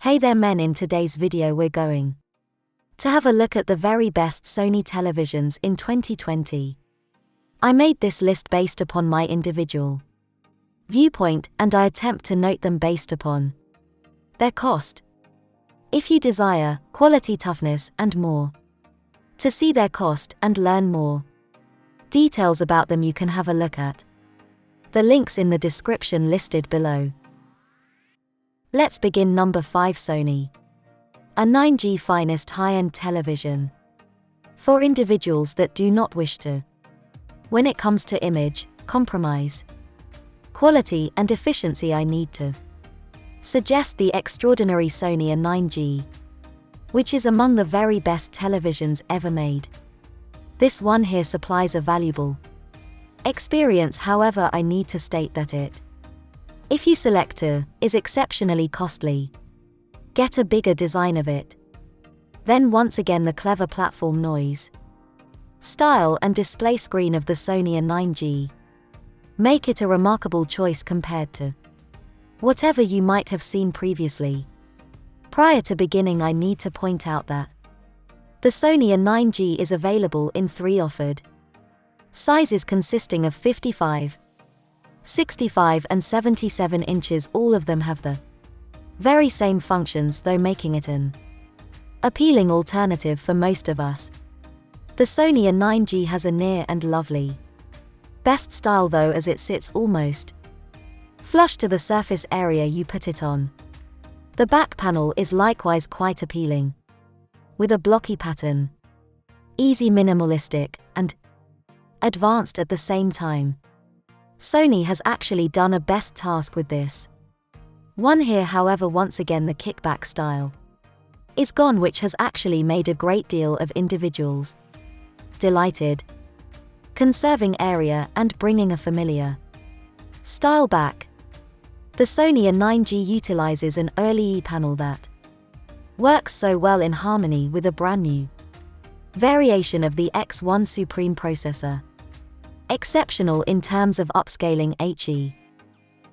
Hey there men, in today's video we're going to have a look at the very best Sony televisions in 2020. I made this list based upon my individual viewpoint and I attempt to note them based upon their cost. If you desire quality, toughness and more to see their cost and learn more details about them, you can have a look at the links in the description listed below. Let's begin. Number 5, Sony. A 9G finest high-end television. For individuals that do not wish to, when it comes to image, compromise, quality and efficiency, I need to suggest the extraordinary Sony A9G, which is among the very best televisions ever made. This one here supplies a valuable experience, however I need to state that it, if you select a, is exceptionally costly. Get a bigger design of it. Then once again the clever platform noise, style and display screen of the Sony A9G make it a remarkable choice compared to whatever you might have seen previously. Prior to beginning, I need to point out that the Sony A9G is available in 3 offered sizes consisting of 55, 65 and 77 inches. All of them have the very same functions, though making it an appealing alternative for most of us. The Sony A9G has a near and lovely best style though, as it sits almost flush to the surface area you put it on. The back panel is likewise quite appealing, with a blocky pattern, easy, minimalistic and advanced at the same time. Sony has actually done a best task with this one here. However, once again the kickback style is gone, which has actually made a great deal of individuals delighted, conserving area and bringing a familiar style back. The Sony A9G utilizes an OLED panel that works so well in harmony with a brand new variation of the X1 Supreme processor. Exceptional in terms of upscaling HE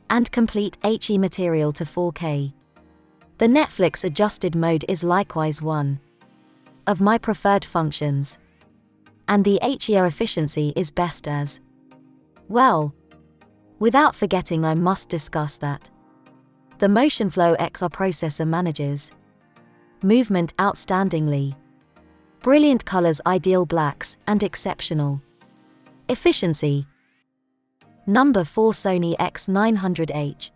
and complete HE material to 4K. The Netflix adjusted mode is likewise one of my preferred functions, and the HER efficiency is best as well. Without forgetting, I must discuss that the MotionFlow XR processor manages movement outstandingly. Brilliant colors, ideal blacks, and exceptional efficiency. Number 4, Sony X900H.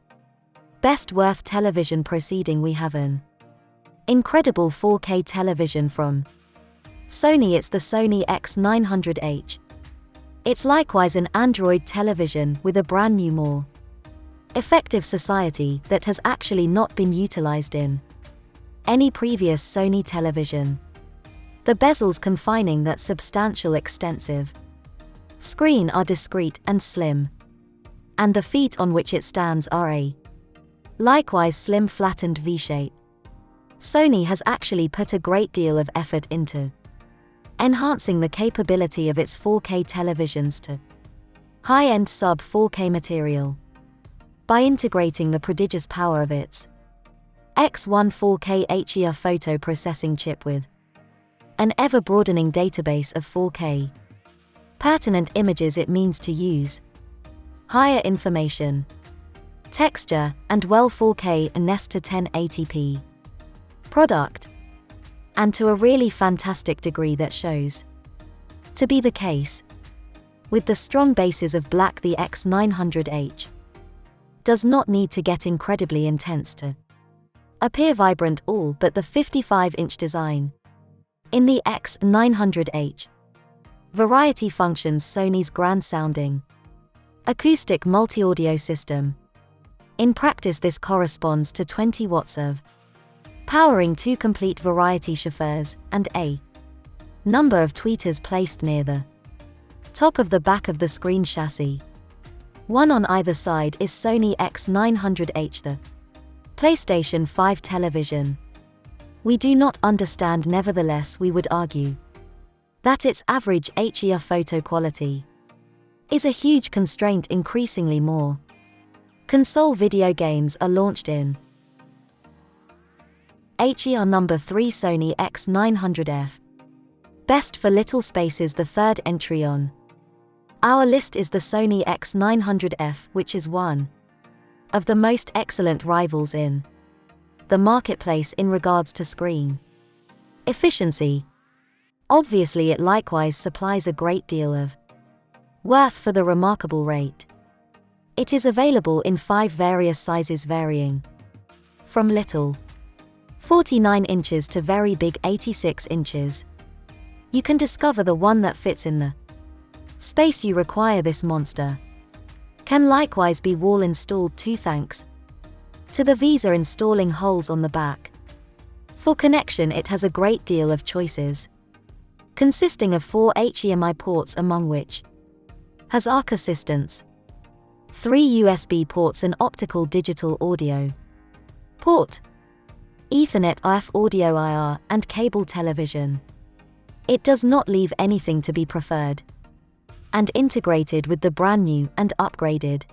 Best worth television. Proceeding, we have an incredible 4K television from Sony. It's the Sony X900H. It's likewise an Android television with a brand new, more effective society that has actually not been utilized in any previous Sony television. The bezels confining that substantial extensive screen are discreet and slim, and the feet on which it stands are a likewise slim flattened V-shape. Sony has actually put a great deal of effort into enhancing the capability of its 4K televisions to high-end sub-4K material by integrating the prodigious power of its X1 4K HER photo processing chip with an ever-broadening database of 4K pertinent images. It means to use higher information, texture, and 4K nest to 1080p product, and to a really fantastic degree that shows to be the case. With the strong bases of black, the X900H does not need to get incredibly intense to appear vibrant. All but the 55-inch design in the X900H variety functions. Sony's grand sounding acoustic multi-audio system. In practice, this corresponds to 20 watts of powering 2 complete variety chauffeurs and a number of tweeters placed near the top of the back of the screen chassis. One on either side is Sony X900H, the PlayStation 5 television. We do not understand, nevertheless we would argue that its average HER photo quality is a huge constraint. Increasingly more console video games are launched in HER number 3 Sony X900F. Best for little spaces, the third entry on our list is the Sony X900F, which is one of the most excellent rivals in the marketplace in regards to screen efficiency. Obviously, it likewise supplies a great deal of worth for the remarkable rate. It is available in 5 various sizes varying from little 49 inches to very big 86 inches. You can discover the one that fits in the space you require. This monster can likewise be wall installed too, thanks to the VESA installing holes on the back. For connection, it has a great deal of choices, consisting of 4 HDMI ports, among which has ARC assistance, 3 USB ports, an optical digital audio port, Ethernet IF audio IR, and cable television. It does not leave anything to be preferred, and integrated with the brand new and upgraded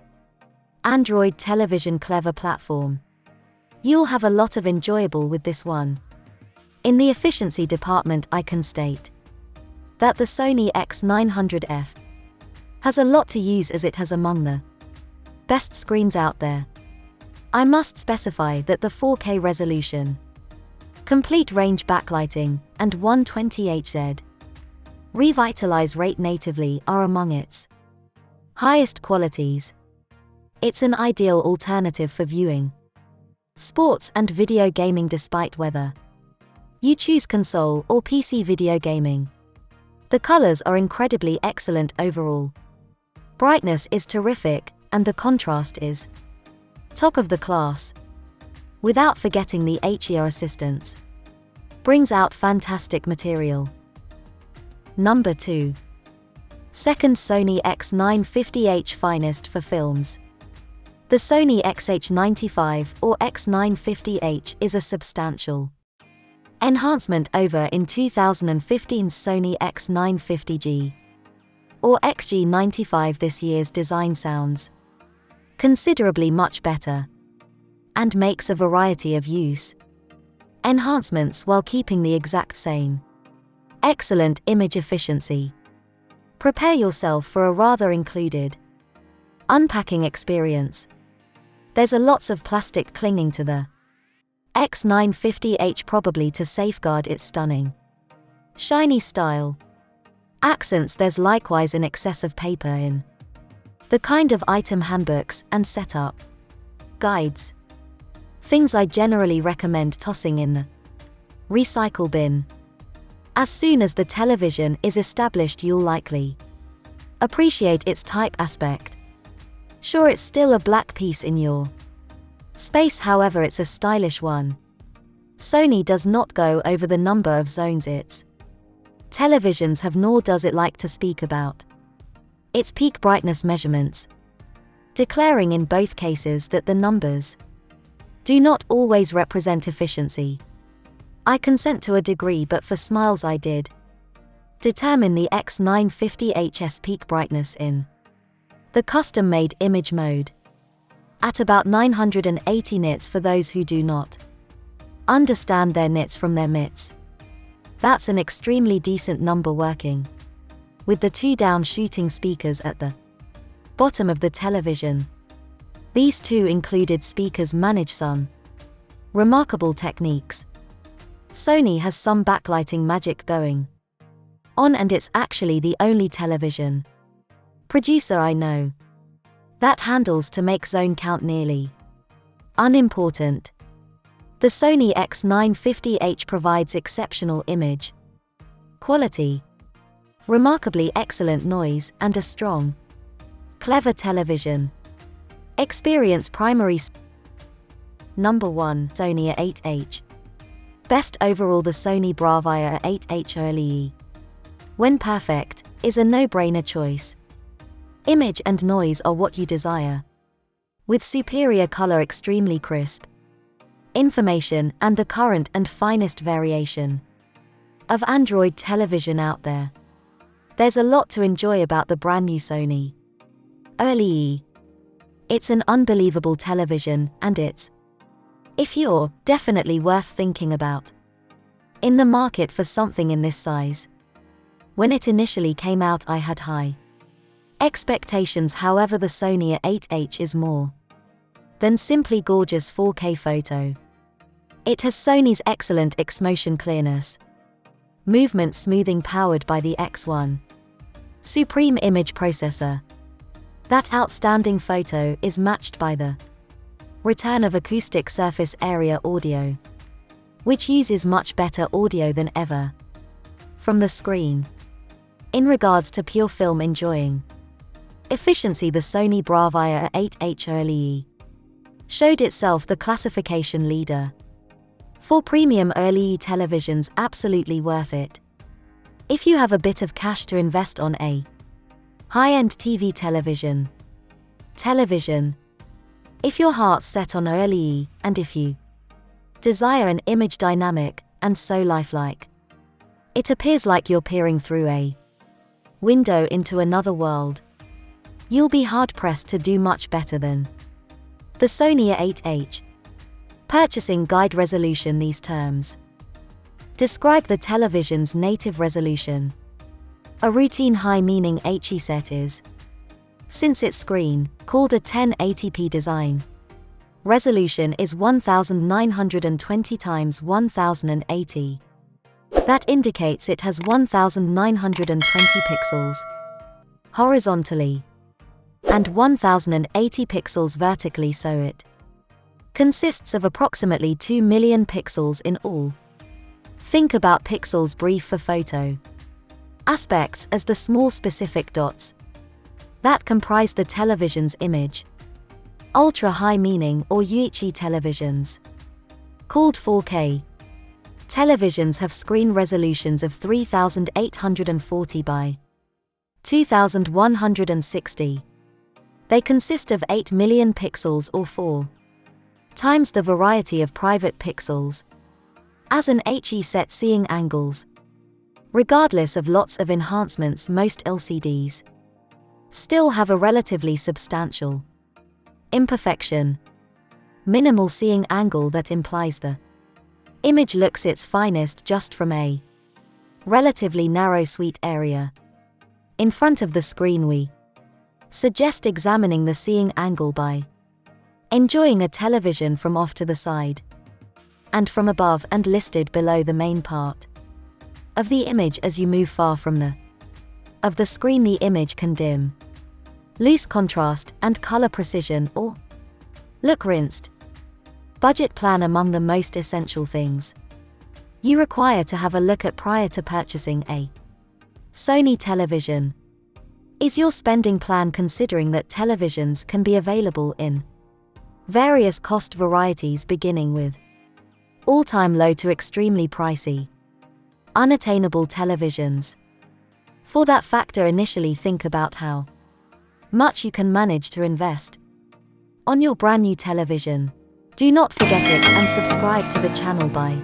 Android television clever platform. You'll have a lot of enjoyable with this one. In the efficiency department, I can state that the Sony X900F has a lot to use, as it has among the best screens out there. I must specify that the 4K resolution, complete range backlighting, and 120Hz revitalize rate natively are among its highest qualities. It's an ideal alternative for viewing sports and video gaming, despite whether you choose console or PC video gaming. The colors are incredibly excellent overall. Brightness is terrific, and the contrast is top of the class. Without forgetting the HDR assistance brings out fantastic material. Number 2. Second, Sony X950H, finest for films. The Sony XH95 or X950H is a substantial enhancement over in 2015's Sony X950G or XG95. This year's design sounds considerably much better and makes a variety of use enhancements while keeping the exact same excellent image efficiency. Prepare yourself for a rather included unpacking experience. There's a lots of plastic clinging to the X950H, probably to safeguard its stunning shiny style. Accents, there's likewise an excess of paper in the kind of item handbooks and setup guides, things I generally recommend tossing in the recycle bin. As soon as the television is established, you'll likely appreciate its type aspect. Sure, it's still a black piece in your space, however it's a stylish one. Sony does not go over the number of zones its televisions have, nor does it like to speak about its peak brightness measurements, declaring in both cases that the numbers do not always represent efficiency. I consent to a degree, but for smiles I did determine the X950H's peak brightness in the custom-made image mode at about 980 nits. For those who do not understand their nits from their mits, that's an extremely decent number, working with the 2 down shooting speakers at the bottom of the television. These 2 included speakers manage some remarkable techniques. Sony has some backlighting magic going on, and it's actually the only television producer I know that handles to make zone count nearly unimportant. The Sony X950H provides exceptional image quality, remarkably excellent noise, and a strong, clever television experience. Number 1. Sony A8H. Best overall, the Sony Bravia A8H early, when perfect, is a no-brainer choice. Image and noise are what you desire, with superior color, extremely crisp information, and the current and finest variation of Android television out there. There's a lot to enjoy about the brand new Sony early. It's an unbelievable television, and its If you're definitely worth thinking about. In the market for something in this size. When it initially came out, I had high expectations. However, the Sony A8H is more than simply gorgeous 4K photo. It has Sony's excellent X-motion clearness, movement smoothing powered by the X1 Supreme image processor. That outstanding photo is matched by the return of acoustic surface area audio, which uses much better audio than ever from the screen. In regards to pure film enjoying efficiency, the Sony Bravia 8H early showed itself the classification leader. For premium early televisions, absolutely worth it. If you have a bit of cash to invest on a high-end TV television. If your heart's set on early and if you desire an image dynamic and so lifelike, it appears like you're peering through a window into another world, you'll be hard-pressed to do much better than the Sony A8H. Purchasing guide resolution. These terms describe the television's native resolution. A routine high, meaning HE set is, since its screen, called a 1080p design. Resolution is 1920 x 1080. That indicates it has 1920 pixels horizontally and 1080 pixels vertically, so it consists of approximately 2 million pixels in all. Think about pixels brief for photo aspects as the small specific dots that comprise the television's image. Ultra-high, meaning or UHD televisions, called 4K. Televisions have screen resolutions of 3840 by 2160. They consist of 8 million pixels or 4 times the variety of private pixels as an HE set, seeing angles. Regardless of lots of enhancements, most LCDs still have a relatively substantial imperfection. Minimal seeing angle that implies the image looks its finest just from a relatively narrow sweet area in front of the screen. We suggest examining the seeing angle by enjoying a television from off to the side and from above and listed below the main part of the image. As you move far from the screen, the image can dim, lose contrast and color precision, or look rinsed. Budget plan. Among the most essential things you require to have a look at prior to purchasing a Sony television is your spending plan, considering that televisions can be available in various cost varieties, beginning with all-time low to extremely pricey, unattainable televisions. For that factor, initially think about how much you can manage to invest on your brand new television. Do not forget it and subscribe to the channel by